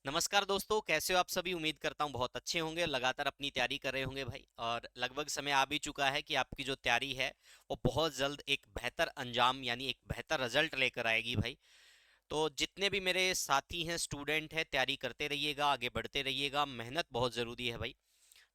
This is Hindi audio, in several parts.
नमस्कार दोस्तों, कैसे हो आप सभी। उम्मीद करता हूँ बहुत अच्छे होंगे, लगातार अपनी तैयारी कर रहे होंगे भाई। और लगभग समय आ भी चुका है कि आपकी जो तैयारी है वो बहुत जल्द एक बेहतर अंजाम यानी एक बेहतर रिजल्ट लेकर आएगी भाई। तो जितने भी मेरे साथी हैं, स्टूडेंट हैं, तैयारी करते रहिएगा, आगे बढ़ते रहिएगा। मेहनत बहुत ज़रूरी है भाई।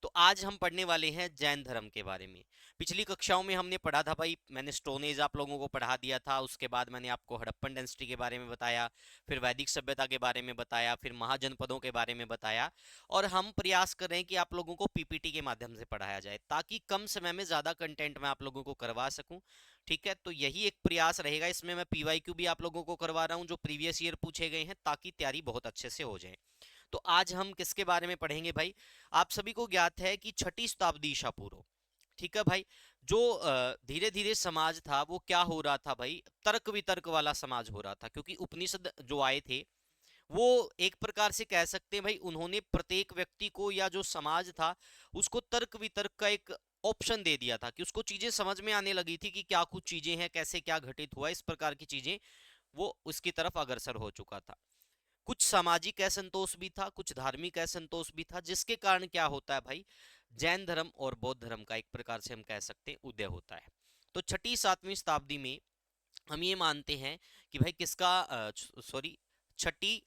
तो आज हम पढ़ने वाले हैं जैन धर्म के बारे में। पिछली कक्षाओं में हमने पढ़ा था भाई, मैंने स्टोन एज आप लोगों को पढ़ा दिया था। उसके बाद मैंने आपको हड़प्पन डेंसिटी के बारे में बताया, फिर वैदिक सभ्यता के बारे में बताया, फिर महाजनपदों के बारे में बताया। और हम प्रयास कर रहे हैं कि आप लोगों को पीपीटी के माध्यम से पढ़ाया जाए, ताकि कम समय में ज़्यादा कंटेंट मैं आप लोगों को करवा सकूं। ठीक है, तो यही एक प्रयास रहेगा। इसमें मैं पीवाईक्यू भी आप लोगों को करवा रहा हूँ, जो प्रीवियस ईयर पूछे गए हैं, ताकि तैयारी बहुत अच्छे से हो जाए। तो आज हम किसके बारे में पढ़ेंगे भाई। आप सभी को ज्ञात है कि छठी शताब्दी ईसा पूर्व, ठीक है भाई, जो धीरे धीरे समाज था वो क्या हो रहा था भाई, तर्क वितर्क वाला समाज हो रहा था। क्योंकि उपनिषद जो आए थे वो एक प्रकार से कह सकते हैं भाई, उन्होंने प्रत्येक व्यक्ति को या जो समाज था उसको तर्क वितर्क का एक ऑप्शन दे दिया था, कि उसको चीजें समझ में आने लगी थी कि क्या कुछ चीजें हैं, कैसे क्या घटित हुआ, इस प्रकार की चीजें वो उसकी तरफ अग्रसर हो चुका था। कुछ सामाजिक असंतोष भी था, कुछ धार्मिक असंतोष भी था, जिसके कारण क्या होता है भाई, जैन धर्म और बौद्ध धर्म का एक प्रकार से हम कह सकते हैं उदय होता है। तो छठी सातवीं शताब्दी में हम ये मानते हैं कि भाई किसका सॉरी छठी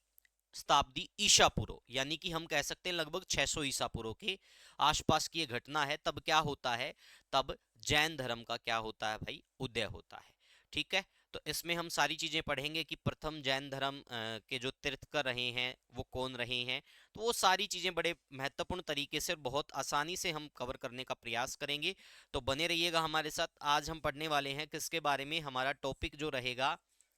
शताब्दी ईसा पूर्व, यानी कि हम कह सकते हैं लगभग 600 ईसा पूर्व के आसपास की ये घटना है। तब क्या होता है, तब जैन धर्म का क्या होता है भाई, उदय होता है। ठीक है, तो इसमें हम सारी चीजें पढ़ेंगे कि प्रथम जैन धर्म के जो तीर्थकर रहे हैं वो कौन रहे हैं। तो वो सारी चीजें बड़े महत्वपूर्ण तरीके से और बहुत आसानी से हम कवर करने का प्रयास करेंगे। तो बने रहिएगा हमारे साथ। आज हम पढ़ने वाले हैं किसके बारे में, हमारा टॉपिक जो रहेगा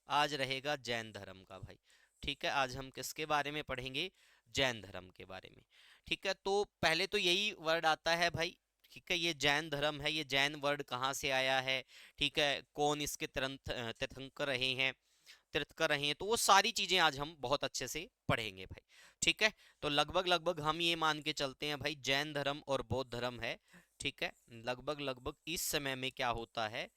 आज रहेगा जैन धर्म का भाई। ठीक है, आज हम किसके बारे में पढ़ेंगे, जैन धर्म के बारे में। ठीक है, तो पहले तो यही वर्ड आता है भाई। ठीक है, ये जैन धर्म है, ये जैन वर्ड कहाँ से आया है, ठीक है, कौन इसके तीर्थंकर रहे हैं, तीर्थकर रहे हैं, तो वो सारी चीजें आज हम बहुत अच्छे से पढ़ेंगे भाई। ठीक है, तो लगभग लगभग हम ये मान के चलते हैं भाई, जैन धर्म और बौद्ध धर्म है। ठीक है, लगभग लगभग इस समय में क्या होता है,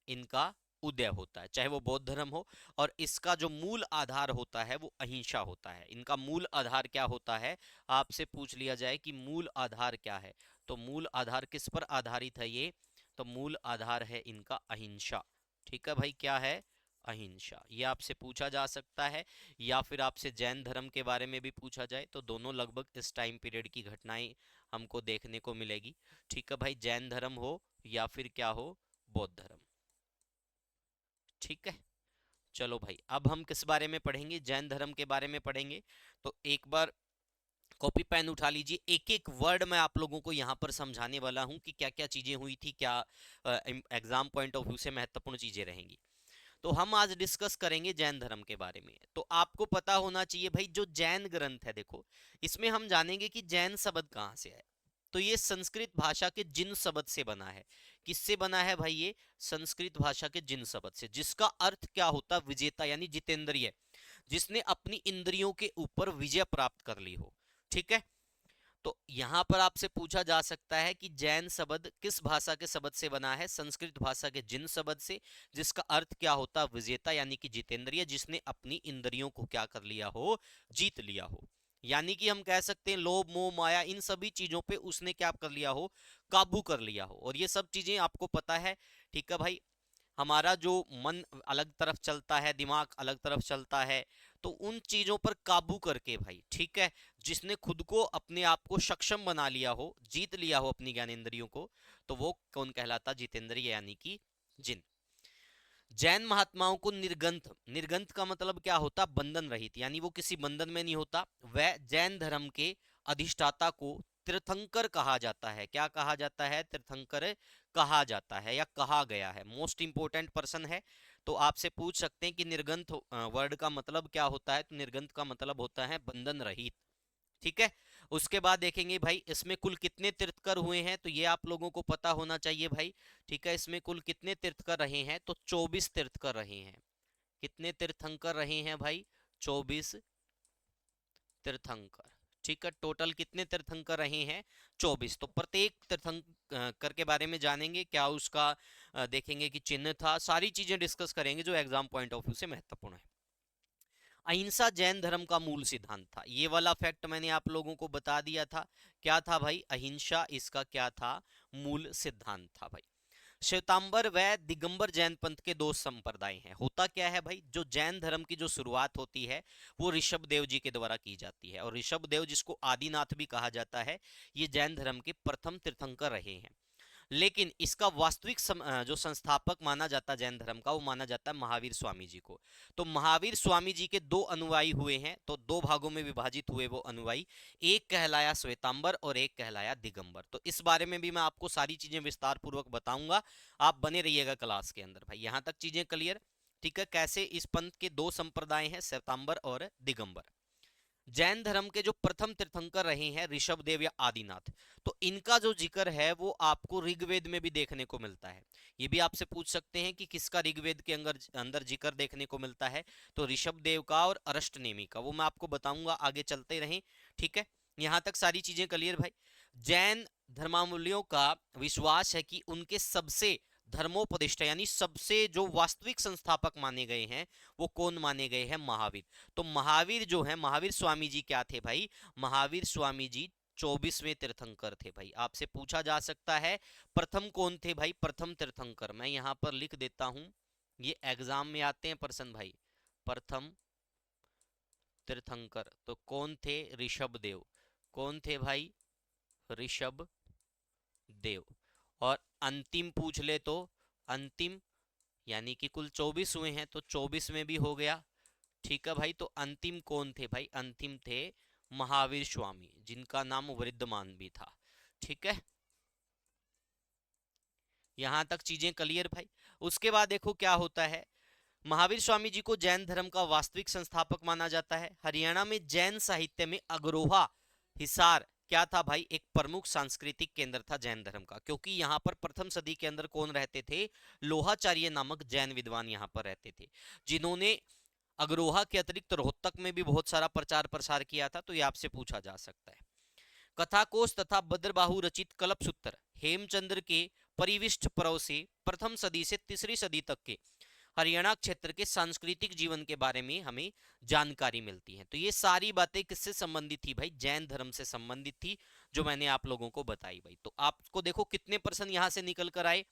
इनका उदय होता है, चाहे वो बौद्ध धर्म हो। और इसका जो मूल आधार होता है वो अहिंसा होता है। इनका मूल आधार क्या होता है, आपसे पूछ लिया जाए कि मूल आधार क्या है, तो मूल आधार किस पर आधारित है ये, तो मूल आधार है इनका अहिंसा। ठीक है भाई, क्या है, अहिंसा। ये आपसे पूछा जा सकता है, या फिर आपसे जैन धर्म के बारे में भी पूछा जाए, तो दोनों लगभग इस टाइम पीरियड की घटनाएं हमको देखने को मिलेगी। ठीक है भाई, जैन धर्म हो या फिर क्या हो, बौद्ध धर्म। ठीक है, चलो भाई, अब हम किस बारे में पढ़ेंगे, जैन धर्म के बारे में पढ़ेंगे। तो एक बार कॉपी पेन उठा लीजिए, एक एक वर्ड मैं आप लोगों को यहाँ पर समझाने वाला हूँ कि क्या क्या चीजें हुई थी, क्या एग्जाम पॉइंट ऑफ व्यू से महत्वपूर्ण चीजें रहेंगी। तो हम आज डिस्कस करेंगे जैन धर्म के बारे में। तो आपको पता होना चाहिए भाई, जो जैन ग्रंथ है देखो, इसमें हम जानेंगे कि जैन शब्द कहाँ से है। तो ये संस्कृत भाषा के जिन शब्द से बना है। किससे बना है भाई, ये संस्कृत भाषा के जिन शब्द से, जिसका अर्थ क्या होता है, विजेता यानी जितेंद्रिय, जिसने अपनी इंद्रियों के ऊपर विजय प्राप्त कर ली हो। ठीक है, तो यहां पर आपसे पूछा जा सकता है कि जैन शब्द किस भाषा के शब्द से बना है, संस्कृत भाषा के जिन शब्द से, जिसका अर्थ क्या होता है, विजेता यानी कि जितेंद्रिय, जिसने अपनी इंद्रियों को क्या कर लिया हो, जीत लिया हो। यानी कि हम कह सकते हैं लोभ मोह माया इन सभी चीजों पे उसने क्या कर लिया हो, काबू कर लिया हो। और ये सब चीजें आपको पता है। ठीक है भाई, हमारा जो मन अलग तरफ चलता है, दिमाग अलग तरफ चलता है, तो उन चीजों पर काबू करके भाई, ठीक है, जिसने खुद को अपने आप को सक्षम बना लिया हो, जीत लिया हो अपनी ज्ञानेंद्रियों को, तो वो कौन कहलाता, जितेंद्रिय यानी कि जिन। जैन महात्माओं को निर्गंथ, निर्गंथ का मतलब क्या होता, बंधन रहित, यानी वो किसी बंधन में नहीं होता। वह जैन धर्म के अधिष्ठाता को तीर्थंकर कहा जाता है। क्या कहा जाता है, तीर्थंकर कहा जाता है या कहा गया है, मोस्ट इंपोर्टेंट पर्सन है। तो आपसे पूछ सकते हैं कि निर्गंथ वर्ड का मतलब क्या होता है, तो निर्गंथ का मतलब होता है बंधन रहित। ठीक है, उसके बाद देखेंगे भाई इसमें कुल कितने तीर्थकर हुए हैं, तो ये आप लोगों को पता होना चाहिए भाई। ठीक है, इसमें कुल कितने तीर्थकर रहे हैं, तो 24 तीर्थकर रहे हैं। कितने तीर्थंकर रहे हैं भाई, 24 तीर्थंकर। ठीक है, टोटल कितने तीर्थंकर रहे हैं, 24। तो प्रत्येक तीर्थंकर के बारे में जानेंगे, क्या उसका देखेंगे कि चिन्ह था, सारी चीजें डिस्कस करेंगे जो एग्जाम पॉइंट ऑफ व्यू से महत्वपूर्ण है। अहिंसा जैन धर्म का मूल सिद्धांत था। ये वाला फैक्ट मैंने आप लोगों को बता दिया था। क्या था भाई? अहिंसा इसका क्या था? मूल सिद्धांत था भाई। श्वेतांबर व दिगंबर जैन पंथ के दो संप्रदाय हैं। होता क्या है भाई, जो जैन धर्म की जो शुरुआत होती है वो ऋषभ देव जी के द्वारा की जाती है, और ऋषभ देव जिसको आदिनाथ भी कहा जाता है, ये जैन धर्म के प्रथम तीर्थंकर रहे हैं। लेकिन इसका वास्तविक जो संस्थापक माना जाता है जैन धर्म का, वो माना जाता है महावीर स्वामी जी को। तो महावीर स्वामी जी के दो अनुयायी हुए हैं, तो दो भागों में विभाजित हुए वो अनुयायी। एक कहलाया श्वेतांबर और एक कहलाया दिगंबर। तो इस बारे में भी मैं आपको सारी चीजें विस्तार पूर्वक बताऊंगा, आप बने रहिएगा क्लास के अंदर भाई। यहां तक चीजें क्लियर? ठीक है। कैसे इस पंथ के दो संप्रदाय हैं, श्वेतांबर और दिगंबर। जैन धर्म के जो प्रथम तीर्थंकर रहे हैं ऋषभदेव या आदिनाथ, तो इनका जो जिक्र है वो आपको ऋग्वेद में भी देखने को मिलता है। ये भी आपसे पूछ सकते हैं कि किसका ऋग्वेद के अंदर अंदर जिक्र देखने को मिलता है, तो ऋषभदेव का और अरष्टनेमी का, वो मैं आपको बताऊंगा, आगे चलते रहें। ठीक है, यहां तक सारी चीजें क्लियर भाई। जैन धर्मावलंबियों का विश्वास है कि उनके सबसे धर्मोपदिष्ट यानी सबसे जो वास्तविक संस्थापक माने गए हैं वो कौन माने गए हैं? महावीर। तो महावीर जो है, महावीर स्वामी जी क्या थे भाई? महावीर स्वामी जी 24वें तीर्थंकर थे भाई। आपसे पूछा जा सकता है प्रथम कौन थे भाई? प्रथम तीर्थंकर मैं यहां पर लिख देता हूं, ये एग्जाम में आते हैं प्रश्न भाई। प्रथम तीर्थंकर तो कौन थे? ऋषभ देव। कौन थे भाई? ऋषभ देव। और अंतिम पूछ ले तो अंतिम, यानी कि कुल 24 हुए हैं तो 24 में भी हो गया। ठीक है भाई, तो अंतिम कौन थे भाई? अंतिम थे महावीर स्वामी, जिनका नाम वृद्धमान भी था। ठीक है, यहां तक चीजें क्लियर भाई। उसके बाद देखो क्या होता है, महावीर स्वामी जी को जैन धर्म का वास्तविक संस्थापक माना जाता है। हरियाणा में जैन साहित्य में अग्रोहा हिसार क्या था भाई? एक प्रमुख सांस्कृतिक केंद्र था जैन धर्म का, क्योंकि यहाँ पर प्रथम सदी के अंदर कौन रहते थे? लोहाचार्य नामक जैन विद्वान यहाँ पर रहते थे, जिन्होंने अग्रोहा के अतिरिक्त रोहतक में भी बहुत सारा प्रचार प्रसार किया था। तो ये आपसे पूछा जा सकता है। कथाकोश तथा भद्रबाहु रचित कल्पसूत्र हेमचंद्र के परिविष्ट पर्व से प्रथम सदी से तीसरी सदी तक के हरियाणा क्षेत्र के सांस्कृतिक जीवन के बारे में हमें जानकारी मिलती है। तो ये सारी बातें किससे संबंधित थी भाई? जैन धर्म से संबंधित थी, जो मैंने आप लोगों को बताई भाई। तो आपको देखो कितने प्रश्न यहां से निकल कर आए।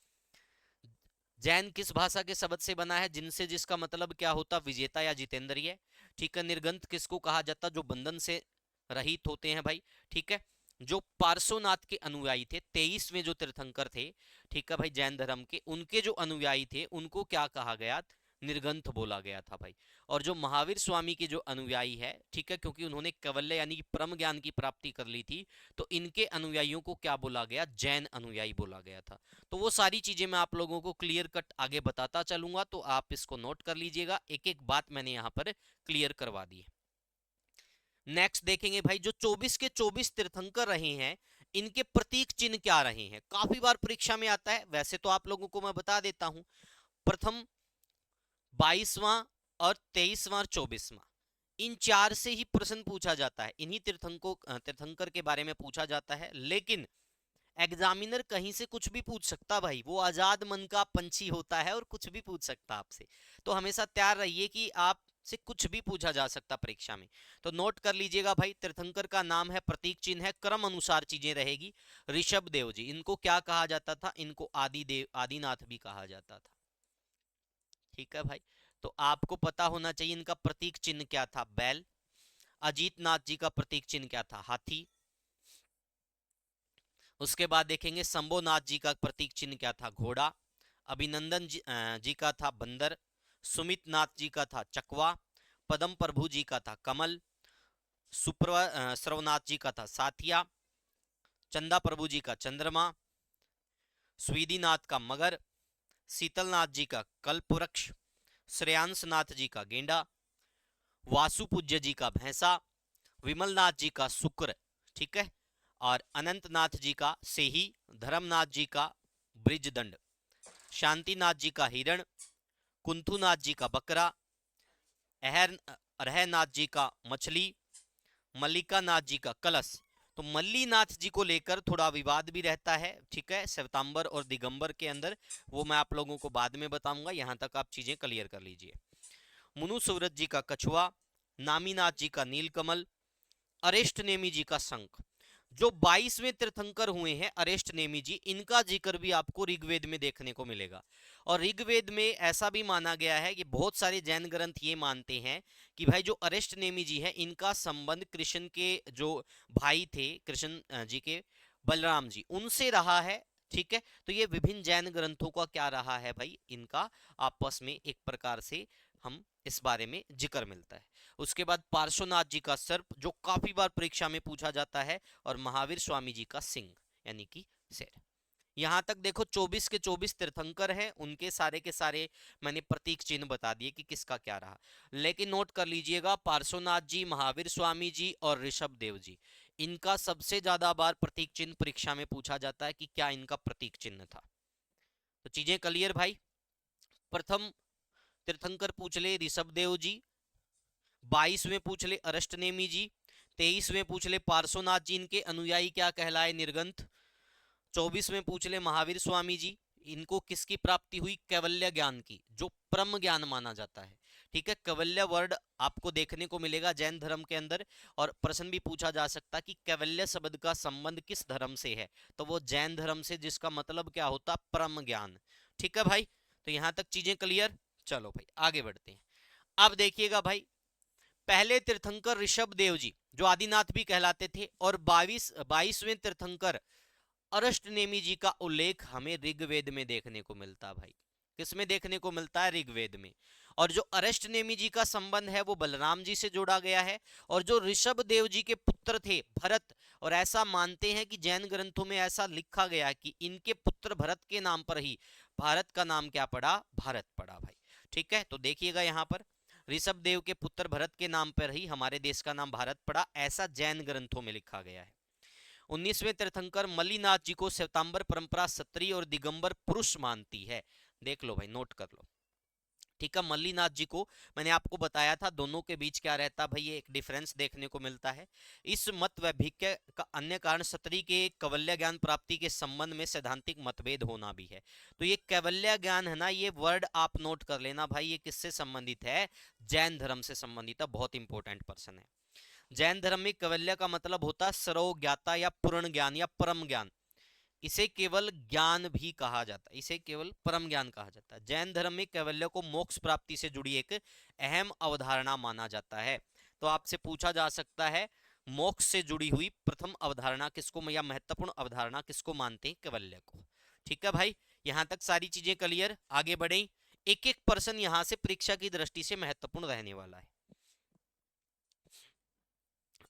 जैन किस भाषा के शब्द से बना है? जिनसे जिसका मतलब क्या होता? विजेता या जितेंद्रिय। ठीक है। निर्गंथ किसको कहा जाता? जो बंधन से रहित होते हैं भाई। ठीक है। जो पार्श्वनाथ के अनुयायी थे, 23वें जो तीर्थंकर थे, ठीक है भाई, जैन धर्म के, उनके जो अनुयायी थे उनको क्या कहा गया? निर्गंथ बोला गया था भाई। और जो महावीर स्वामी के जो अनुयायी है, ठीक है, क्योंकि उन्होंने कैवल्य यानी कि परम ज्ञान की प्राप्ति कर ली थी, तो इनके अनुयायियों को क्या बोला गया? जैन अनुयायी बोला गया था। तो वो सारी चीजें मैं आप लोगों को क्लियर कट आगे बताता चलूंगा, तो आप इसको नोट कर लीजिएगा। एक एक बात मैंने यहाँ पर क्लियर करवा दी है। नेक्स्ट देखेंगे भाई, जो 24 के 24 तीर्थंकर रहे हैं, इनके प्रतीक चिन्ह क्या रहे हैं? काफी बार परीक्षा में आता है। वैसे तो आप लोगों को मैं बता देता हूं, प्रथम 22वां और 23वां और 24वां, इन चार से ही प्रश्न पूछा जाता है। इन्हीं तीर्थंकर के बारे में पूछा जाता है। लेकिन एग्जामिनर कहीं से कुछ भी पूछ सकता भाई, वो आजाद मन का पंछी होता है और कुछ भी पूछ सकता आपसे। तो हमेशा तैयार रहिए कि आप से कुछ भी पूछा जा सकता परीक्षा में। तो नोट कर लीजिएगा भाई, तीर्थंकर का नाम है, प्रतीक चिन्ह है, क्रम अनुसार चीजें रहेगी। ऋषभ देव जी, इनको क्या कहा जाता था? इनको आदिदेव, आदिनाथ भी कहा जाता था। ठीक है भाई, तो आपको पता होना चाहिए इनका प्रतीक चिन्ह क्या था? बैल। अजीत नाथ जी का प्रतीक चिन्ह क्या था? हाथी। उसके बाद देखेंगे शंभोनाथ जी का प्रतीक चिन्ह क्या था? घोड़ा। अभिनंदन जी का था बंदर। सुमित नाथ जी का था चकवा। पदम प्रभु जी का था कमल। श्रवनाथ जी का था साथिया। चंदा प्रभु जी का चंद्रमा। स्वीदीनाथ का मगर। शीतलनाथ जी का कल्प वृक्ष। श्रेयांसनाथ जी का गेंडा। वासुपूज्य जी का भैंसा। विमलनाथ जी का शुक्र। ठीक है। और अनंतनाथ जी का सेही। धर्मनाथ जी का ब्रिजदंड। शांतिनाथ जी का हिरण। कुंथुनाथ जी का बकरा। अरहनाथ जी का मछली। मल्लिकानाथ जी का कलश। तो मल्लीनाथ जी को लेकर थोड़ा विवाद भी रहता है। ठीक है, श्वेतांबर और दिगंबर के अंदर, वो मैं आप लोगों को बाद में बताऊंगा। यहां तक आप चीजें क्लियर कर लीजिए। मुनु सूरत जी का कछुआ। नामीनाथ जी का नीलकमल, अरेस्ट नेमी जी का शंख। जो 22वें तीर्थंकर हुए हैं अरेस्ट नेमी जी, इनका जिक्र भी आपको ऋग्वेद में देखने को मिलेगा। और ऋग्वेद में ऐसा भी माना गया है कि बहुत सारे जैन ग्रंथ ये मानते हैं कि भाई जो अरेस्ट नेमी जी है इनका संबंध कृष्ण के जो भाई थे कृष्ण जी के बलराम जी उनसे रहा है। ठीक है, तो ये विभिन्न जैन ग्रंथों का क्या रहा है भाई, इनका आपस में एक प्रकार से हम इस बारे में जिक्र मिलता है। उसके बाद पार्श्वनाथ जी का सर्प जो काफी बार परीक्षा में पूछा जाता है, और महावीर स्वामी जी का सिंह यानी कि शेर। यहां तक देखो 24 के 24 तीर्थंकर हैं, उनके सारे के सारे मैंने प्रतीक चिन्ह बता दिए कि किसका क्या रहा। लेकिन नोट कर लीजिएगा पार्श्वनाथ जी, महावीर स्वामी जी और ऋषभ देव जी, इनका सबसे ज्यादा बार प्रतीक चिन्ह परीक्षा में पूछा जाता है कि क्या इनका प्रतीक चिन्ह था। तो चीजें क्लियर भाई। प्रथम तीर्थंकर पूछ ले ऋषभ देव जी, 22वें पूछ ले अरेस्ट नेमी जी, 23वें पूछ ले पार्श्वनाथ जी, इनके अनुयायी क्या कहलाए, निर्गंथ। 24वें पूछ ले महावीर स्वामी जी, इनको किसकी प्राप्ति हुई, कैवल्य ज्ञान की, जो परम ज्ञान माना जाता है। ठीक है, कैवल्य वर्ड आपको देखने को मिलेगा जैन धर्म के अंदर, और प्रश्न भी पूछा जा सकता है कि कैवल्य शब्द का संबंध किस धर्म से है, तो वो जैन धर्म से, जिसका मतलब क्या होता, परम ज्ञान। ठीक है भाई, तो यहां तक चीजें क्लियर। चलो भाई आगे बढ़ते हैं। अब देखिएगा भाई, पहले तीर्थंकर ऋषभ देव जी जो आदिनाथ भी कहलाते थे, और 22वें तीर्थंकर अरष्ट नेमी जी का उल्लेख हमें ऋग्वेद में देखने को मिलता भाई। किसमें देखने को मिलता है, ऋग्वेद में। और जो अरष्ट नेमी जी का संबंध है वो बलराम जी से जोड़ा गया है, और जो ऋषभ देव जी के पुत्र थे भरत, और ऐसा मानते हैं कि जैन ग्रंथों में ऐसा लिखा गया कि इनके पुत्र भरत के नाम पर ही भारत का नाम क्या पड़ा, भारत पड़ा भाई। ठीक है, तो देखिएगा यहाँ पर ऋषभ देव के पुत्र भरत के नाम पर ही हमारे देश का नाम भारत पड़ा, ऐसा जैन ग्रंथों में लिखा गया है। 19वें तीर्थंकर मल्लीनाथ जी को श्वेतांबर परंपरा क्षत्रिय और दिगंबर पुरुष मानती है। देख लो भाई, नोट कर लो। ठीक है, मल्लीनाथ जी को मैंने आपको बताया था दोनों के बीच क्या रहता भाई, ये एक डिफरेंस देखने को मिलता है। इस मत वैभिक्य का अन्य कारण क्षत्रिय के कैवल्य ज्ञान प्राप्ति के संबंध में सैद्धांतिक मतभेद होना भी है। तो ये कैवल्य ज्ञान है ना, ये वर्ड आप नोट कर लेना भाई, ये किससे संबंधित है, जैन धर्म से संबंधित है, बहुत इंपॉर्टेंट पर्सन है। जैन धर्म में कैवल्य का मतलब होता है सर्व ज्ञाता या पूर्ण ज्ञान या परम ज्ञान। इसे केवल ज्ञान भी कहा जाता है, इसे केवल परम ज्ञान कहा जाता है। जैन धर्म में कैवल्य को मोक्ष प्राप्ति से जुड़ी एक अहम अवधारणा माना जाता है। तो आपसे पूछा जा सकता है मोक्ष से जुड़ी हुई प्रथम अवधारणा किसको, या महत्वपूर्ण अवधारणा किसको मानते हैं, कैवल्य को। ठीक है भाई, यहां तक सारी चीजें क्लियर। आगे बढ़े, एक एक पर्सन यहां से परीक्षा की दृष्टि से महत्वपूर्ण रहने वाला है।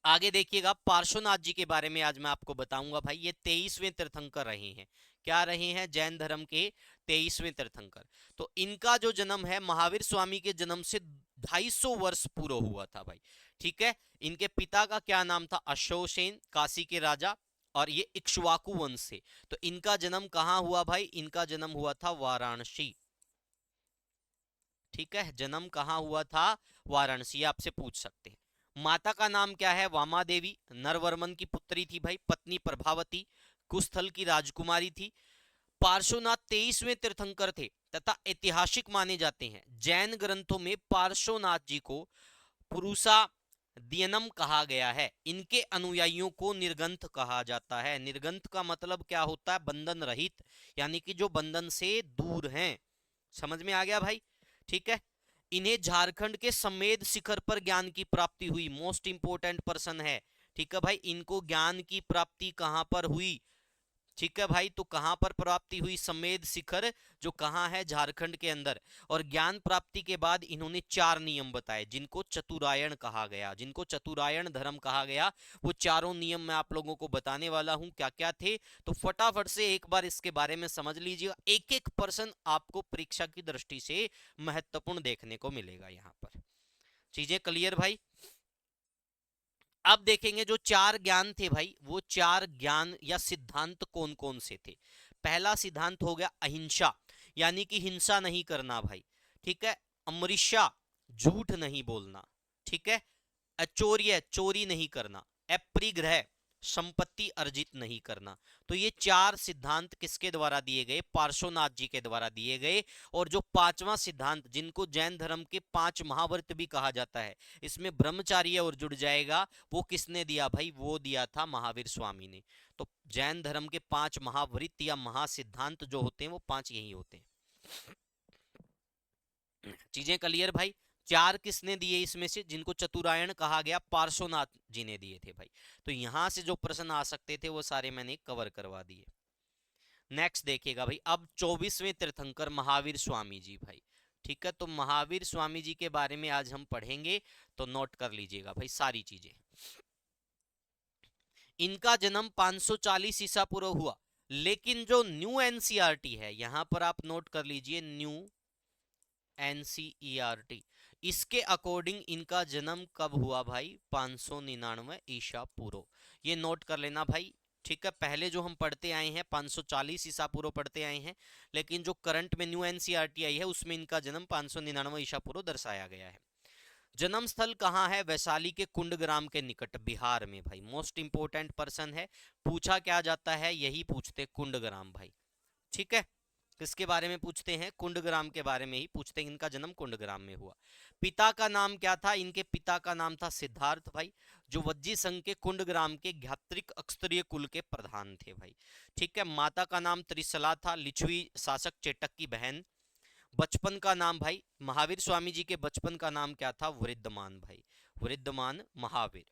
आगे देखिएगा पार्श्वनाथ जी के बारे में आज मैं आपको बताऊंगा भाई। ये 23वें तीर्थंकर रहे हैं, क्या रहे हैं, जैन धर्म के 23वें तीर्थंकर। तो इनका जो जन्म है महावीर स्वामी के जन्म से 250 वर्ष पूर्व हुआ था भाई। ठीक है, इनके पिता का क्या नाम था, अशोकसेन, काशी के राजा, और ये इक्ष्वाकु वंश से। तो इनका जन्म कहां हुआ भाई, इनका जन्म हुआ था वाराणसी। ठीक है, जन्म कहां हुआ था, वाराणसी, आपसे पूछ सकते हैं। माता का नाम क्या है, वामा देवी, नरवर्मन की पुत्री थी भाई, पत्नी प्रभावती कुस्थल की राजकुमारी थी। पार्श्वनाथ 23वें तीर्थंकर थे तथा ऐतिहासिक माने जाते हैं। जैन ग्रंथों में पार्श्वनाथ जी को पुरुषा दियनम कहा गया है। इनके अनुयायियों को निर्गंथ कहा जाता है। निर्गंथ का मतलब क्या होता है, बंधन रहित, यानी कि जो बंधन से दूर हैं। समझ में आ गया भाई। ठीक है, इन्हें झारखंड के समेध शिखर पर ज्ञान की प्राप्ति हुई, मोस्ट इंपोर्टेंट पर्सन है। ठीक है भाई, इनको ज्ञान की प्राप्ति कहां पर हुई, ठीक है भाई, तो कहां पर प्राप्ति हुई, समेध शिखर, जो कहां है, झारखंड के अंदर। और ज्ञान प्राप्ति के बाद इन्होंने 4 नियम बताए जिनको चतुरायण कहा गया, जिनको चतुरायण धर्म कहा गया। वो चारों नियम मैं आप लोगों को बताने वाला हूं क्या क्या थे। तो फटाफट से एक बार इसके बारे में समझ लीजिएगा, एक एक पर्सन आपको परीक्षा की दृष्टि से महत्वपूर्ण देखने को मिलेगा यहां पर। चीजें क्लियर भाई। अब देखेंगे जो 4 ज्ञान थे भाई, वो 4 ज्ञान या सिद्धांत कौन कौन से थे। पहला सिद्धांत हो गया अहिंसा, यानी कि हिंसा नहीं करना भाई। ठीक है, अमृषा, झूठ नहीं बोलना। ठीक है, अचौर्य, चोरी नहीं करना। अपरिग्रह, संपत्ति अर्जित नहीं करना। तो ये चार सिद्धांत किसके द्वारा दिए गए? पार्श्वनाथ जी के द्वारा दिए गए। और जो पांचवा सिद्धांत, जिनको जैन धर्म के 5 महाव्रत भी कहा जाता है, इसमें ब्रह्मचार्य और जुड़ जाएगा, वो किसने दिया भाई? वो दिया था महावीर स्वामी ने। तो जैन धर्म के 5 महाव्रत या महासिद्धांत जो होते हैं वो 5 यही होते हैं। चीजें क्लियर भाई? चार किसने दिए इसमें से? जिनको चतुरायण कहा गया, पार्श्वनाथ जी ने दिए थे भाई। तो यहां से जो प्रश्न आ सकते थे वो सारे मैंने कवर करवा दिए। नेक्स्ट देखिएगा भाई, अब 24वें तीर्थंकर महावीर स्वामी जी भाई। ठीक है, तो महावीर स्वामी जी के बारे में आज हम पढ़ेंगे, तो नोट कर लीजिएगा भाई सारी चीजें। इनका जन्म 540 ईसा पूर्व हुआ, लेकिन जो न्यू एनसीईआरटी है, यहां पर आप नोट कर लीजिए, न्यू एनसीईआरटी, इसके अकॉर्डिंग इनका जन्म कब हुआ भाई? 599 ईसा पूर्व। ये नोट कर लेना भाई। ठीक है, पहले जो हम पढ़ते आए हैं 540 ईसा पूर्व पढ़ते आए हैं, लेकिन जो करंट में न्यू एनसीईआरटी आई है उसमें इनका जन्म 599 ईसा पूर्व दर्शाया गया है। जन्म स्थल कहाँ है? वैशाली के कुंडग्राम के निकट, बिहार में भाई। मोस्ट इंपोर्टेंट पर्सन है, पूछा क्या जाता है? यही पूछते, कुंडग्राम भाई। ठीक है, किसके बारे में पूछते हैं? कुंडग्राम के बारे में ही पूछते हैं। इनका जन्म कुंडग्राम में हुआ। पिता का नाम क्या था? इनके पिता का नाम था सिद्धार्थ भाई, जो वज्जी संघ के कुंडग्राम के ज्ञात्रिक अक्षत्रिय कुल के प्रधान थे भाई। ठीक है, माता का नाम त्रिशला था, लिच्छवी शासक चेटक की बहन। बचपन का नाम भाई, महावीर स्वामी जी के बचपन का नाम क्या था? वृद्धमान भाई, वृद्धमान महावीर।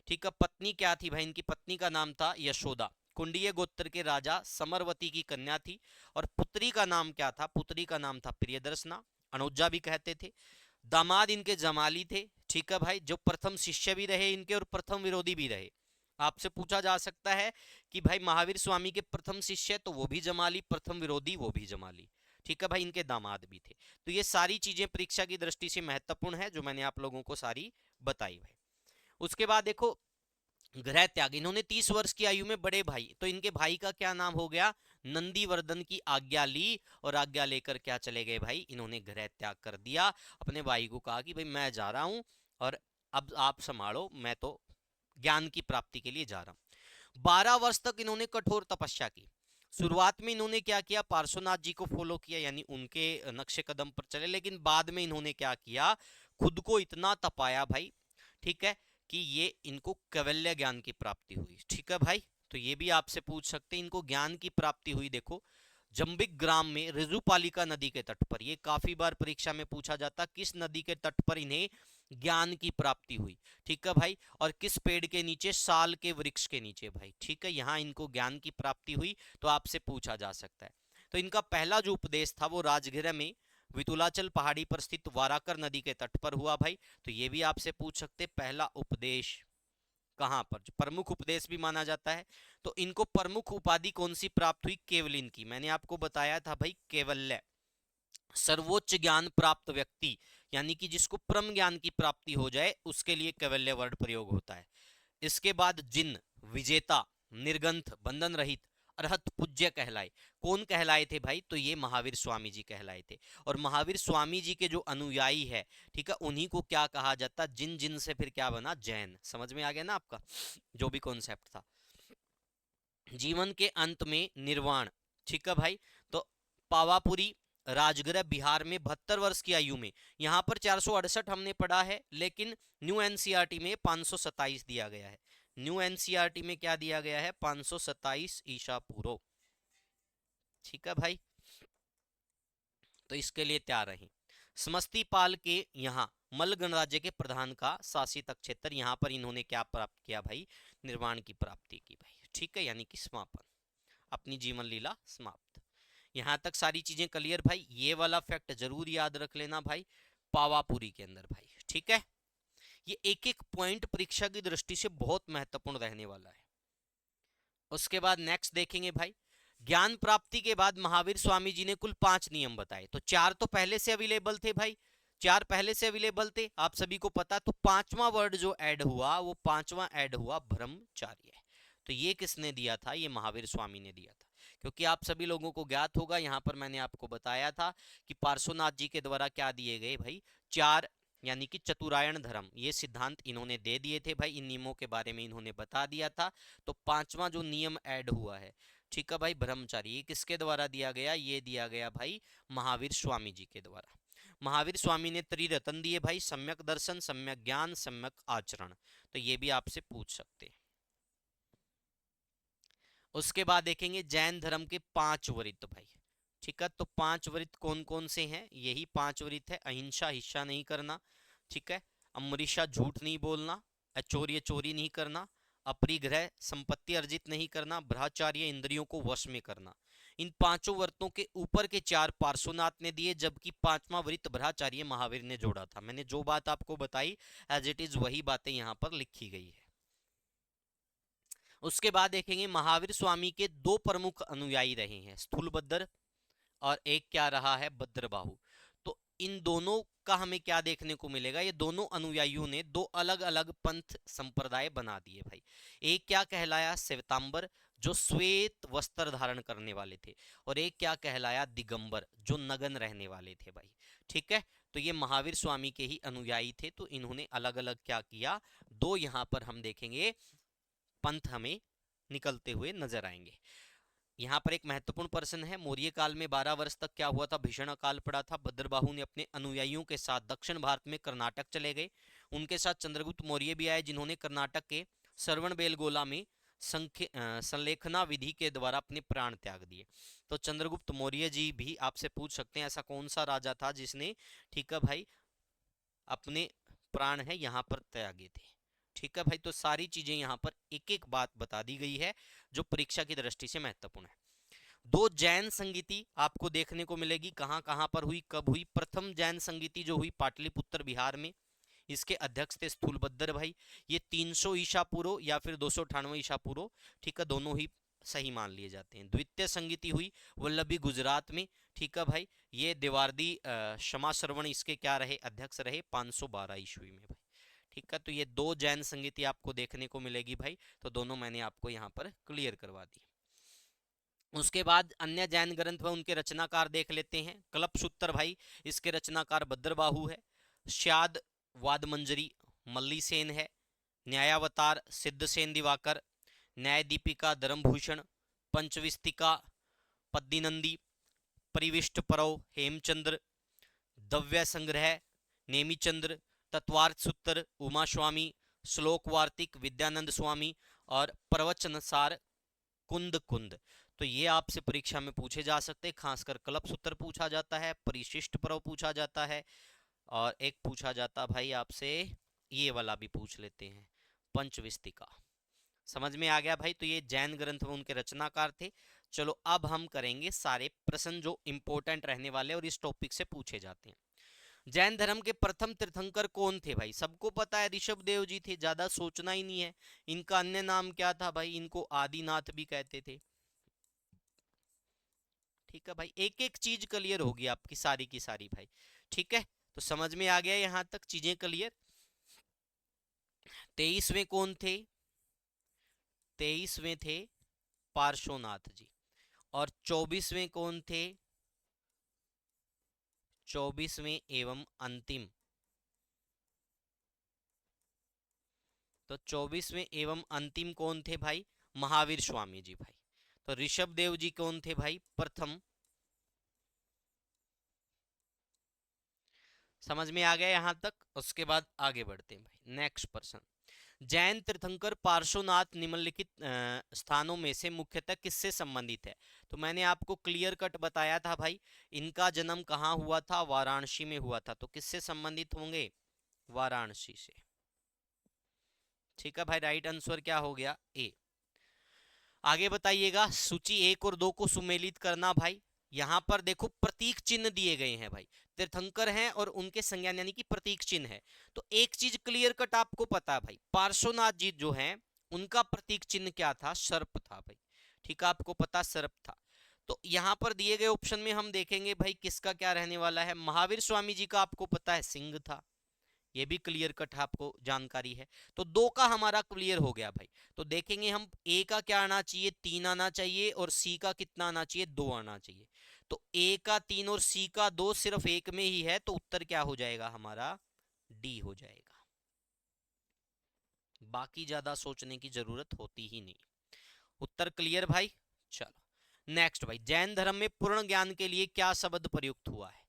ठीक है, पत्नी क्या थी भाई? इनकी पत्नी का नाम था यशोदा, कुंडीय गोत्र के राजा समरवती की कन्या थी। और पुत्री का नाम क्या था? पुत्री का नाम था प्रियदर्शना, अनुजा भी कहते थे। दामाद इनके जमाली थे। ठीक है भाई, जो प्रथम शिष्य भी रहे इनके और प्रथम विरोधी भी रहे। आपसे पूछा जा सकता है कि भाई महावीर स्वामी के प्रथम शिष्य तो वो भी जमाली, प्रथम विरोधी वो भी जमाली। ठीक है भाई, इनके दामाद भी थे। तो ये सारी चीजें परीक्षा की दृष्टि से महत्वपूर्ण है, जो मैंने आप लोगों को सारी बताई भाई। उसके बाद देखो, गृह त्याग, इन्होंने 30 वर्ष की आयु में बड़े भाई, तो इनके भाई का क्या नाम हो गया? नंदीवर्धन की आज्ञा ली, और आज्ञा लेकर क्या चले गए भाई? इन्होंने गृह त्याग कर दिया। अपने भाई को कहा कि भाई मैं जा रहा हूं और अब आप संभालो, मैं तो ज्ञान की प्राप्ति के लिए जा रहा हूं। 12 वर्ष तक इन्होंने कठोर तपस्या की। शुरुआत में इन्होंने क्या किया? पार्श्वनाथ जी को फॉलो किया, यानी उनके नक्शे कदम पर चले। लेकिन बाद में इन्होंने क्या किया? खुद को इतना तपाया भाई, ठीक है, कि ये इनको कैवल्य ज्ञान की प्राप्ति हुई। ठीक है भाई, तो ये भी आपसे पूछ सकते हैं, इनको ज्ञान की प्राप्ति हुई। देखो, जंबिक ग्राम में ऋजुपालिका नदी के तट पर, ये काफी बार परीक्षा में पूछा जाता, किस नदी के तट पर इन्हें ज्ञान की प्राप्ति हुई। ठीक है भाई, और किस पेड़ के नीचे? साल के वृक्ष के नीचे भाई। ठीक है, यहां इनको ज्ञान की प्राप्ति हुई, तो आपसे पूछा जा सकता है। तो इनका पहला जो उपदेश था वो राजगृह में वितुलाचल पहाड़ी पर स्थित वाराकर नदी के तट पर हुआ भाई। तो ये भी आपसे पूछ सकते, पहला उपदेश कहां पर? जो प्रमुख उपदेश भी माना जाता है। तो इनको प्रमुख उपाधि कौन सी प्राप्त हुई? केवलिन की। मैंने आपको बताया था भाई, केवल्य, सर्वोच्च ज्ञान प्राप्त व्यक्ति, यानी कि जिसको परम ज्ञान की प्राप्ति हो जाए उसके लिए कैवल्य वर्ड प्रयोग होता है। इसके बाद जिन, विजेता, निर्गंथ, बंधन रहित, अरहत, पूज्य कहलाए। कौन कहलाए थे भाई? तो ये महावीर स्वामी जी कहलाए थे। और महावीर स्वामी जी के जो अनुयायी है, ठीक है, उन्हीं को क्या कहा जाता? जिन, जिन से फिर क्या बना? जैन। समझ में आ गया ना आपका जो भी कॉन्सेप्ट था। जीवन के अंत में निर्वाण। ठीक है भाई, तो पावापुरी राजगृह बिहार में 72 वर्ष की आयु में। यहां पर 468 हमने पढ़ा है, लेकिन न्यू एनसीईआरटी में 527 दिया गया है। न्यू एनसीईआरटी में क्या दिया गया है? 527 ईसा पूर्व। ठीक है भाई, तो इसके लिए तैयार रही। समस्तीपाल के यहाँ मल्ल गणराज्य के प्रधान का शासित क्षेत्र, यहाँ पर इन्होंने क्या प्राप्त किया भाई? निर्वाण की प्राप्ति की भाई। ठीक है, यानी कि समापन, अपनी जीवन लीला समाप्त। यहां तक सारी चीजें क्लियर भाई? ये वाला फैक्ट जरूर याद रख लेना भाई, पावापुरी के अंदर भाई। ठीक है, ये एक एक पॉइंट परीक्षा की दृष्टि से बहुत महत्वपूर्ण रहने वाला है। उसके बाद नेक्स्ट देखेंगे भाई, ज्ञान प्राप्ति के बाद महावीर स्वामी जी ने कुल 5 नियम बताए। तो 4 तो पहले से अवेलेबल थे भाई, 4 पहले से अवेलेबल थे, आप सभी को पता। तो 5वां वर्ड जो ऐड हुआ, वो 5वां ऐड हुआ ब्रह्मचार्य। तो ये किसने दिया था? ये महावीर स्वामी ने दिया था। क्योंकि आप सभी लोगों को ज्ञात होगा, यहां पर मैंने आपको बताया था कि पार्श्वनाथ जी के द्वारा क्या दिए गए भाई? 4 यानी कि चतुरायन धर्म, ये सिद्धांत इन्होंने दे दिए थे भाई, इन नियमों के बारे में इन्होंने बता दिया था। तो पांचवा जो नियम ऐड हुआ है, ठीक है भाई, ब्रह्मचारी, ये किसके द्वारा दिया गया? ये दिया गया भाई महावीर स्वामी जी के द्वारा। महावीर स्वामी ने त्रिरत्न दिए भाई, सम्यक दर्शन, सम्यक ज्ञान, सम्यक आचरण। तो ये भी आपसे पूछ सकते हैं। उसके बाद देखेंगे जैन धर्म के 5 वृत्त भाई, ठीक है। तो 5 वृत्त कौन कौन से हैं? यही 5 वृत्त है। अहिंसा, हिंसा नहीं करना, ठीक है। अमृषा, झूठ नहीं बोलना। अचौर्य, चोरी नहीं करना। अपरिग्रह, संपत्ति अर्जित नहीं करना। ब्रह्मचार्य, इंद्रियों को वश में करना। इन पांचों व्रतों के ऊपर के 4 पार्श्वनाथ ने दिए, जबकि 5वां वृत्त ब्रह्मचार्य महावीर ने जोड़ा था। मैंने जो बात आपको बताई एज इट इज वही बातें यहाँ पर लिखी गई है। उसके बाद देखेंगे महावीर स्वामी के 2 प्रमुख अनुयायी रहे हैं, स्थूलभद्र और एक क्या रहा है, भद्रबाहु। तो इन दोनों का हमें क्या देखने को मिलेगा? ये दोनों अनुयायियों ने 2 अलग अलग पंथ संप्रदाय बना दिए भाई। एक क्या कहलाया, श्वेतांबर, जो श्वेत वस्त्र धारण करने वाले थे, और एक क्या कहलाया, दिगंबर, जो नगन रहने वाले थे भाई, ठीक है। तो ये महावीर स्वामी के ही अनुयायी थे। तो इन्होंने अलग अलग क्या किया, 2 यहां पर हम देखेंगे पंथ हमें निकलते हुए नजर आएंगे। यहाँ पर एक महत्वपूर्ण प्रश्न है, मौर्य काल में 12 वर्ष तक क्या हुआ था? भीषण अकाल पड़ा था। भद्रबाहु ने अपने अनुयायियों के साथ दक्षिण भारत में कर्नाटक चले गए। उनके साथ चंद्रगुप्त मौर्य भी आए, जिन्होंने कर्नाटक के श्रवणबेलगोला में संलेखना विधि के द्वारा अपने प्राण त्याग दिए। तो चंद्रगुप्त मौर्य जी भी आपसे पूछ सकते हैं, ऐसा कौन सा राजा था जिसने, ठीक है भाई, अपने प्राण है यहाँ पर त्यागे थे, ठीक है भाई। तो सारी चीजें यहाँ पर एक एक बात बता दी गई है जो परीक्षा की दृष्टि से महत्वपूर्ण है। 2 जैन संगीति आपको देखने को मिलेगी, कहां कहां पर हुई, कब हुई? प्रथम जैन संगीति जो हुई पाटलिपुत्र बिहार में, इसके अध्यक्ष थे स्थूलभद्र भाई। ये 300 ईसा पूर्व या फिर 298 ईसा पूर्व, ठीक है, दोनों ही सही मान लिए जाते हैं। द्वितीय संगीति हुई वल्लभी गुजरात में, ठीक है भाई। ये देवारदी क्षमा श्रवण इसके क्या रहे, अध्यक्ष रहे 512 ईस्वी में भाई, ठीक है। तो ये 2 जैन संगीति आपको देखने को मिलेगी भाई। तो दोनों मैंने आपको यहाँ पर क्लियर करवा दी। उसके बाद अन्य जैन ग्रंथ में उनके रचनाकार देख लेते हैं। कल्पसूत्र भाई, इसके रचनाकार भद्रबाहु है। श्याद वादमंजरी मल्लीसेन है। न्यायावतार सिद्धसेन दिवाकर। न्याय दीपिका धर्मभूषण। पंचविस्तिका पद्दिनंदी। परिविष्ट परव हेमचंद्र। दव्य संग्रह नेमीचंद्र। तत्वार्थ सूत्र उमा स्वामी। श्लोक वार्तिक विद्यानंद स्वामी। और प्रवचनसार कुंद कुंद। तो ये आपसे परीक्षा में पूछे जा सकते हैं, खासकर कल्पसूत्र पूछा जाता है, परिशिष्ट पर्व पूछा जाता है, और एक पूछा जाता भाई आपसे, ये वाला भी पूछ लेते हैं, पंचविस्तिका। समझ में आ गया भाई। तो ये जैन ग्रंथ में उनके रचनाकार थे। चलो अब हम करेंगे सारे प्रश्न जो इंपॉर्टेंट रहने वाले और इस टॉपिक से पूछे जाते हैं। जैन धर्म के प्रथम तीर्थंकर कौन थे भाई? सबको पता है ऋषभ देव जी थे, ज्यादा सोचना ही नहीं है। इनका अन्य नाम क्या था भाई? इनको आदिनाथ भी कहते थे, ठीक है भाई। एक एक चीज क्लियर होगी आपकी सारी की सारी भाई, ठीक है। तो समझ में आ गया यहां तक चीजें क्लियर। 23वें कौन थे? 23वें थे पार्श्वनाथ जी। और 24वें कौन थे? 24वें एवं अंतिम, तो 24वें एवं अंतिम कौन थे भाई? महावीर स्वामी जी भाई। तो ऋषभ देव जी कौन थे भाई? प्रथम। समझ में आ गया यहां तक। उसके बाद आगे बढ़ते हैं भाई, नेक्स्ट प्रश्न। जैन तीर्थंकर पार्श्वनाथ निम्नलिखित स्थानों में से मुख्यतः किससे संबंधित है? तो मैंने आपको क्लियर कट बताया था भाई, इनका जन्म कहाँ हुआ था? वाराणसी में हुआ था। तो किससे संबंधित होंगे? वाराणसी से, ठीक है भाई। राइट आंसर क्या हो गया? ए। आगे बताइएगा, सूची 1 और 2 को सुमेलित करना भाई। यहां पर देखो प्रतीक चिन्ह दिए गए हैं भाई, तीर्थंकर हैं और उनके संज्ञान यानी कि प्रतीक चिन्ह है। तो एक चीज क्लियर कट आपको पता है भाई, पार्श्वनाथ जी जो हैं उनका प्रतीक चिन्ह क्या था? सर्प था भाई, ठीक है, आपको पता सर्प था। तो यहां पर दिए गए ऑप्शन में हम देखेंगे भाई किसका क्या रहने वाला है। महावीर स्वामी जी का आपको पता है सिंह था, ये भी क्लियर कट आपको जानकारी है। तो 2 का हमारा क्लियर हो गया भाई। तो देखेंगे हम ए का क्या आना चाहिए? 3 आना चाहिए, और सी का कितना आना चाहिए? 2 आना चाहिए। तो ए का 3 और सी का 2 सिर्फ एक में ही है, तो उत्तर क्या हो जाएगा हमारा? डी हो जाएगा, बाकी ज्यादा सोचने की जरूरत होती ही नहीं। उत्तर क्लियर भाई। चलो नेक्स्ट भाई, जैन धर्म में पूर्ण ज्ञान के लिए क्या शब्द प्रयुक्त हुआ है?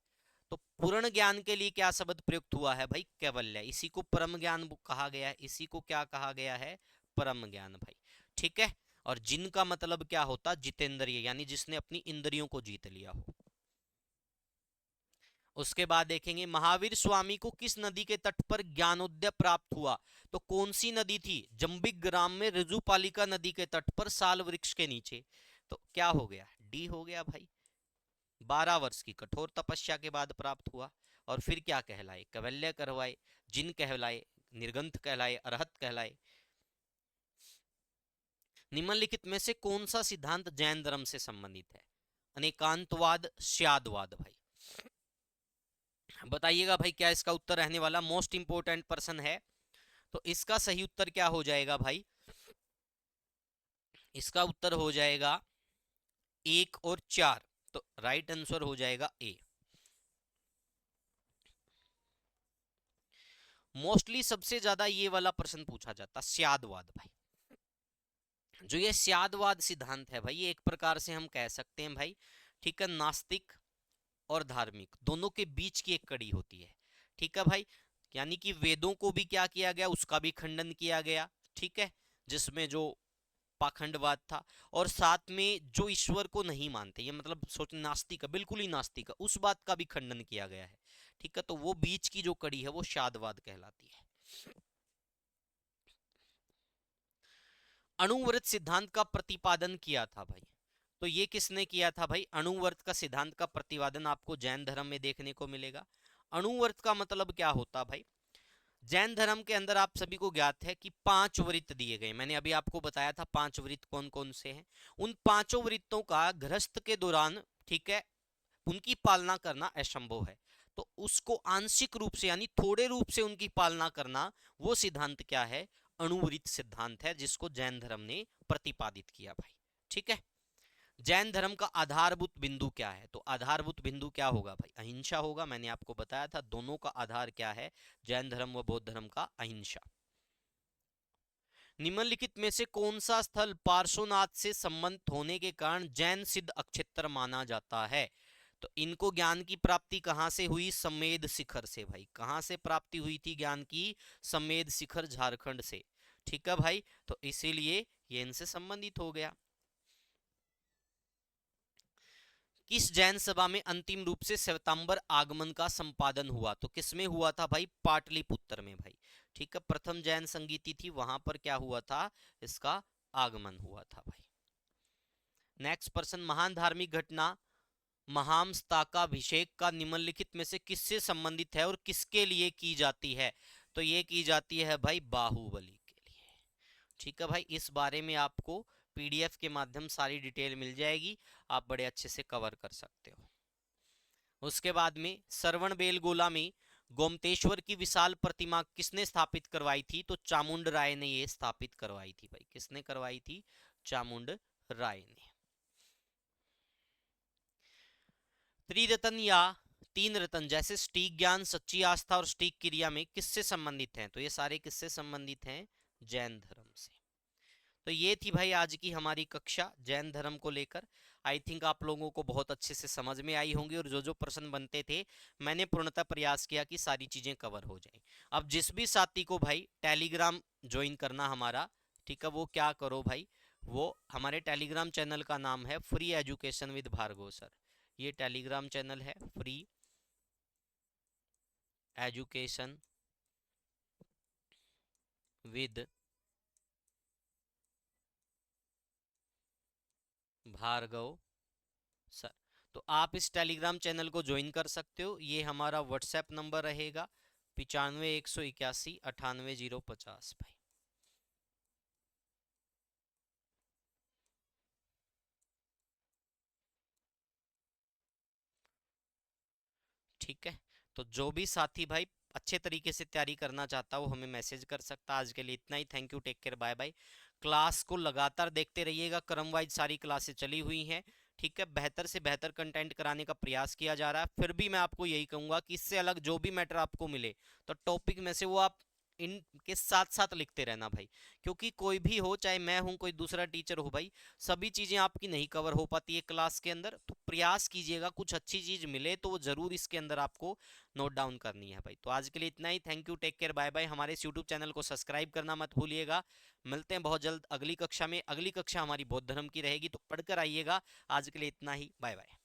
तो पूर्ण ज्ञान के लिए क्या शब्द प्रयुक्त हुआ है भाई? कैवल्य। इसी को परम ज्ञान कहा गया है, इसी को क्या कहा गया है? परम ज्ञान भाई। ठीक है। और जिन का मतलब क्या होता? जितेंद्रिय, यानी जिसने अपनी इंद्रियों को जीत लिया हो। उसके बाद देखेंगे महावीर स्वामी को किस नदी के तट पर ज्ञानोदय प्राप्त हुआ? तो कौन सी नदी थी? जंबिक ग्राम में ऋजुपालिका नदी के तट पर साल वृक्ष के नीचे। तो क्या हो गया? डी हो गया भाई। 12 वर्ष की कठोर तपस्या के बाद प्राप्त हुआ। और फिर क्या कहलाए? कैवल्य कहलाए, जिन कहलाए, निर्गंथ कहलाए, अरहत कहलाए। निम्नलिखित में से कौन सा सिद्धांत जैन धर्म से संबंधित है? अनेकांतवाद, स्यादवाद भाई। बताइएगा भाई क्या इसका उत्तर रहने वाला? मोस्ट इंपोर्टेंट पर्सन है। तो इसका सही उत्तर क्या हो जाएगा भाई? इसका उत्तर हो जाएगा 1 और 4। तो राइट आंसर हो जाएगा ए। मोस्टली सबसे ज्यादा ये वाला प्रश्न पूछा जाता, स्यादवाद भाई। जो ये स्यादवाद सिद्धांत है भाई, ये एक प्रकार से हम कह सकते हैं भाई, ठीक है, नास्तिक और धार्मिक दोनों के बीच की एक कड़ी होती है। ठीक है भाई। यानी कि वेदों को भी क्या किया गया? उसका भी खंडन किया गया। ठीक है। जिसमें जो पाखंडवाद था, और साथ में जो ईश्वर को नहीं मानते, ये मतलब सोच नास्तिक है, बिल्कुल ही नास्तिक है, उस बात का भी खंडन किया गया है। ठीक है। तो वो बीच की जो कड़ी है वो शादवाद कहलाती है। अणुव्रत सिद्धांत का प्रतिपादन किया था भाई। तो ये किसने किया था भाई? अणुव्रत का सिद्धांत का प्रतिपादन आपको जैन धर्म में देखने को मिलेगा। अणुव्रत का मतलब क्या होता भाई? जैन धर्म के अंदर आप सभी को ज्ञात है कि 5 वृत्त दिए गए। मैंने अभी आपको बताया था 5 वृत्त कौन कौन से हैं। उन 5 वृत्तों का गृहस्थ के दौरान, ठीक है, उनकी पालना करना असंभव है। तो उसको आंशिक रूप से यानी थोड़े रूप से उनकी पालना करना, वो सिद्धांत क्या है? अणुवृत्त सिद्धांत है, जिसको जैन धर्म ने प्रतिपादित किया भाई। ठीक है। जैन धर्म का आधारभूत बिंदु क्या है? तो आधारभूत बिंदु क्या होगा भाई? अहिंसा होगा। मैंने आपको बताया था दोनों का आधार क्या है, जैन धर्म व बौद्ध धर्म का? अहिंसा। निम्नलिखित में से कौन सा स्थल पार्श्वनाथ से संबंधित होने के कारण जैन सिद्ध अक्षेत्र माना जाता है? तो इनको ज्ञान की प्राप्ति कहां से हुई? समेद शिखर से भाई। कहां से प्राप्ति हुई थी ज्ञान की? समेद शिखर, झारखंड से। ठीक है भाई। तो इसीलिए ये इनसे संबंधित हो गया। किस जैन सभा में अंतिम रूप से श्वेतांबर आगमन का संपादन हुआ? तो किसमें हुआ था भाई? पाटलिपुत्र में भाई। ठीक है। प्रथम जैन संगीति थी, वहां पर क्या हुआ था? इसका आगमन हुआ था भाई। नेक्स्ट पर्सन, महान धार्मिक घटना महामस्तकाभिषेक का निम्नलिखित में से किससे संबंधित है और किसके लिए की जाती है? तो ये की जाती है भाई बाहुबली के लिए। ठीक है भाई। इस बारे में आपको पीडीएफ के माध्यम सारी डिटेल मिल जाएगी, आप बड़े अच्छे से कवर कर सकते हो। उसके बाद में श्रवण बेलगोला में गोमतेश्वर की विशाल प्रतिमा किसने स्थापित करवाई थी? तो चामुंड राय ने ये स्थापित करवाई थी भाई। किसने करवाई थी? चामुंड राय ने। त्रिरत्न या 3 रत्न जैसे सटीक ज्ञान, सच्ची आस्था और सटीक क्रिया में किससे संबंधित हैं? तो ये सारे किससे संबंधित हैं? जैन धर्म से। तो ये थी भाई आज की हमारी कक्षा जैन धर्म को लेकर। आई थिंक आप लोगों को बहुत अच्छे से समझ में आई होंगी, और जो जो प्रश्न बनते थे मैंने पूर्णतः प्रयास किया कि सारी चीजें कवर हो जाएं। अब जिस भी साथी को भाई टेलीग्राम ज्वाइन करना हमारा, ठीक है, वो क्या करो भाई, वो हमारे टेलीग्राम चैनल का नाम है free education with Bhargav sir. ये टेलीग्राम चैनल है free education with Bhargav sir. तो आप इस टेलीग्राम चैनल को ज्वाइन कर सकते हो। ये हमारा व्हाट्सएप नंबर रहेगा 95 181 98 050 भाई। ठीक है। तो जो भी साथी भाई अच्छे तरीके से तैयारी करना चाहता हो हमें मैसेज कर सकता। आज के लिए इतना ही। Thank you, take care, bye bye. Class को लगातार देखते रहिएगा, क्रम वाइज सारी क्लासेस चली हुई हैं। ठीक है, बेहतर से बेहतर कंटेंट कराने का प्रयास किया जा रहा है। फिर भी मैं आपको यही कहूंगा कि इससे अलग जो भी मैटर आपको मिले तो टॉपिक में से वो आप इनके साथ साथ लिखते रहना भाई, क्योंकि कोई भी हो, चाहे मैं हूं कोई दूसरा टीचर हो भाई, सभी चीजें आपकी नहीं कवर हो पाती है क्लास के अंदर। तो प्रयास कीजिएगा कुछ अच्छी चीज मिले तो वो जरूर इसके अंदर आपको नोट डाउन करनी है भाई। तो आज के लिए इतना ही। Thank you, take care, bye bye. हमारे इस यूट्यूब चैनल को सब्सक्राइब करना मत भूलिएगा। मिलते हैं बहुत जल्द अगली कक्षा में। अगली कक्षा हमारी बौद्ध धर्म की रहेगी, तो पढ़कर आइएगा। आज के लिए इतना ही, बाय बाय।